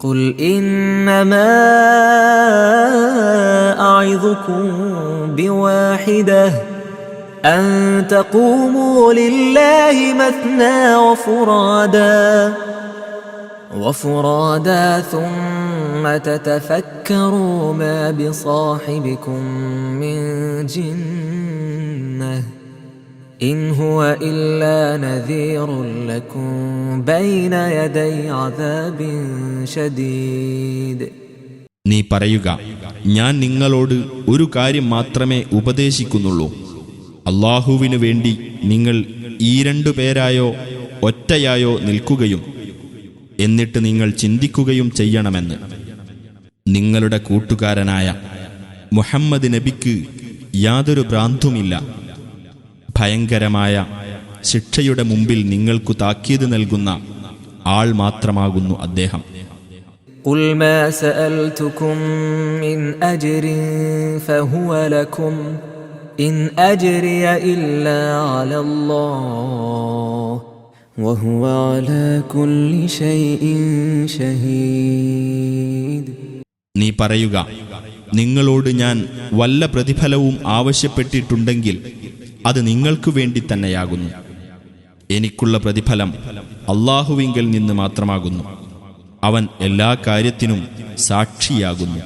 قل إنما أعظكم بواحدة أن تقوموا لله مثنى وفرادا ثم تتفكروا ما بصاحبكم من جنة إن هو إلا نذير لكم بين يدي عذاب شديد. നീ പറയുക, ഞാൻ നിങ്ങളോട് ഒരു കാര്യം മാത്രമേ ഉപദേശിക്കുന്നുള്ളൂ. അല്ലാഹുവിനു വേണ്ടി നിങ്ങൾ ഈ 2 പേരായോ ഒറ്റയായോ നിൽക്കുകയും എന്നിട്ട് നിങ്ങൾ ചിന്തിക്കുകയും ചെയ്യണമെന്ന്. നിങ്ങളുടെ കൂട്ടുകാരനായ മുഹമ്മദ് നബിക്ക് യാതൊരു ഭ്രാന്തുമില്ല. ഭയങ്കരമായ ശിക്ഷയുടെ മുമ്പിൽ നിങ്ങൾക്കു താക്കീത് നൽകുന്ന ആൾ മാത്രമാകുന്നു അദ്ദേഹം. قل ما سألتكم من أجر فهو لكم إن أجري إلا على الله وهو على كل شيء شهيد. നീ പറയുക, നിങ്ങളോട് ഞാൻ വല്ല പ്രതിഫലവും ആവശ്യപ്പെട്ടിട്ടുണ്ടെങ്കിൽ അത് നിങ്ങൾക്കു വേണ്ടി തന്നെയാകുന്നു. എനിക്കുള്ള പ്രതിഫലം അല്ലാഹുവിങ്കൽ നിന്ന് മാത്രമാകുന്നു. അവൻ എല്ലാ കാര്യത്തിനും സാക്ഷിയാകുന്നു.